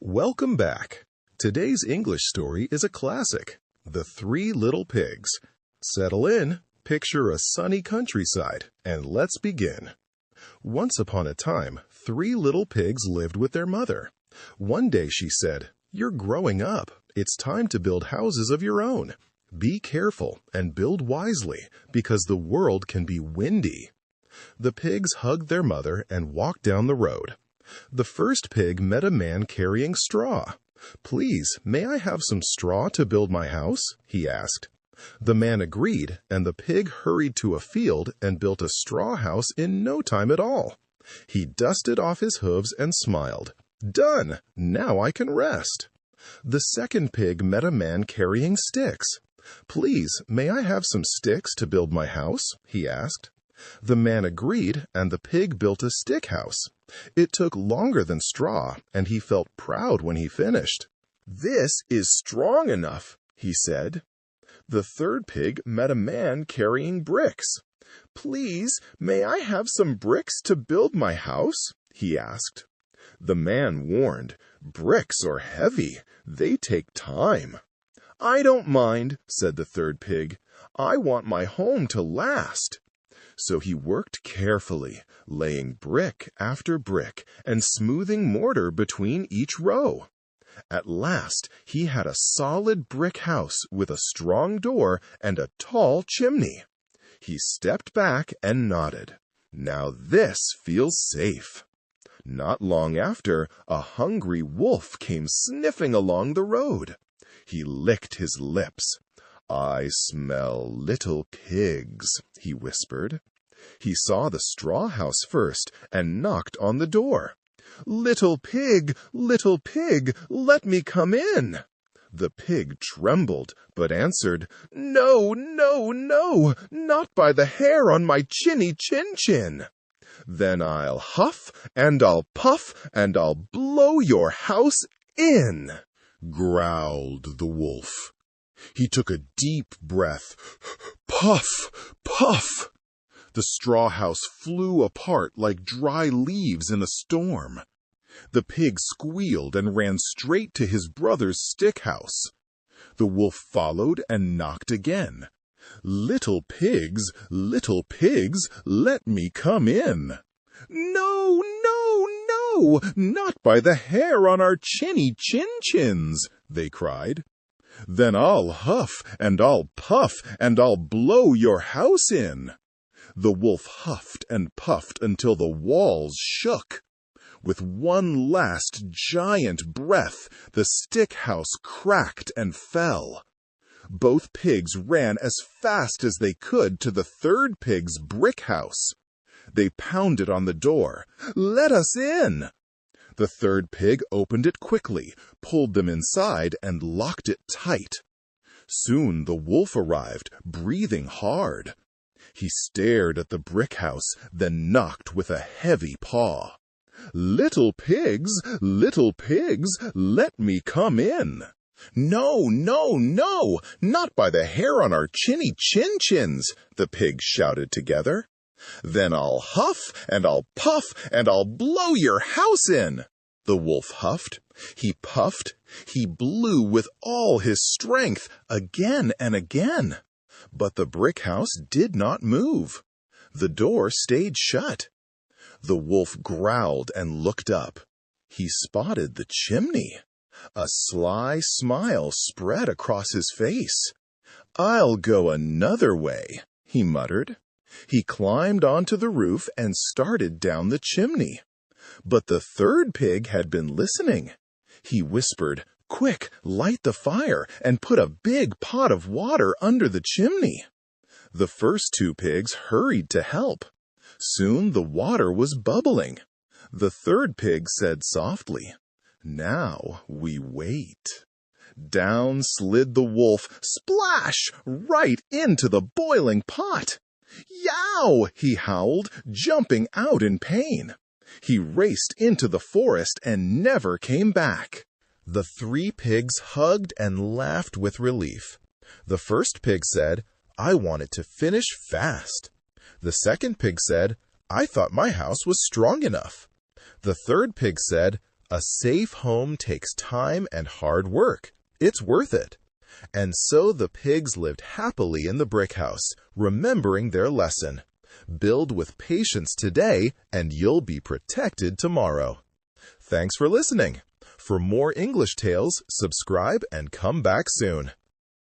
Welcome back. Today's English story is a classic, The Three Little Pigs. Settle in, picture a sunny countryside, and let's begin. Once upon a time, three little pigs lived with their mother. One day she said, "You're growing up. It's time to build houses of your own. Be careful and build wisely, because the world can be windy." The pigs hugged their mother and walked down the road. The first pig met a man carrying straw. "Please, may I have some straw to build my house?" he asked. The man agreed, and the pig hurried to a field and built a straw house in no time at all. He dusted off his hooves and smiled. "Done! Now I can rest." The second pig met a man carrying sticks. "Please, may I have some sticks to build my house?" he asked. The man agreed, and the pig built a stick house. It took longer than straw, and he felt proud when he finished. "This is strong enough," he said. The third pig met a man carrying bricks. "Please, may I have some bricks to build my house?" he asked. The man warned, "Bricks are heavy. They take time." "I don't mind," said the third pig. "I want my home to last." So he worked carefully, laying brick after brick and smoothing mortar between each row. At last he had a solid brick house with a strong door and a tall chimney. He stepped back and nodded. "Now this feels safe." Not long after, a hungry wolf came sniffing along the road. He licked his lips. "I smell little pigs," he whispered. He saw the straw house first and knocked on the door. Little pig, let me come in." The pig trembled, but answered, "No, no, no, not by the hair on my chinny chin." "Then I'll huff, and I'll puff, and I'll blow your house in," growled the wolf. He took a deep breath. Puff, puff. The straw house flew apart like dry leaves in a storm. The pig squealed and ran straight to his brother's stick house. The wolf followed and knocked again. Little pigs, let me come in." "No, no, no, not by the hair on our chinny chins," they cried. "Then I'll huff, and I'll puff, and I'll blow your house in." The wolf huffed and puffed until the walls shook. With one last giant breath, the stick house cracked and fell. Both pigs ran as fast as they could to the third pig's brick house. They pounded on the door. "Let us in." The third pig opened it quickly, pulled them inside, and locked it tight. Soon the wolf arrived, breathing hard. He stared at the brick house, then knocked with a heavy paw. Little pigs, let me come in." "No, no, no, not by the hair on our chinny chins," the pigs shouted together. "Then I'll huff, and I'll puff, and I'll blow your house in." The wolf huffed, he puffed, he blew with all his strength, again and again. But the brick house did not move. The door stayed shut. The wolf growled and looked up. He spotted the chimney. A sly smile spread across his face. "I'll go another way," he muttered. He climbed onto the roof and started down the chimney. But the third pig had been listening. He whispered, "Quick, light the fire and put a big pot of water under the chimney." The first two pigs hurried to help. Soon the water was bubbling. The third pig said softly, "Now we wait." Down slid the wolf, splash, right into the boiling pot. "Yow!" he howled, jumping out in pain. He raced into the forest and never came back. The three pigs hugged and laughed with relief. The first pig said, "I wanted to finish fast." The second pig said, "I thought my house was strong enough." The third pig said, A safe home takes time and hard work. It's worth it. And so the pigs lived happily in the brick house, remembering their lesson. Build with patience today, and you'll be protected tomorrow. Thanks for listening. For more English tales, subscribe and come back soon.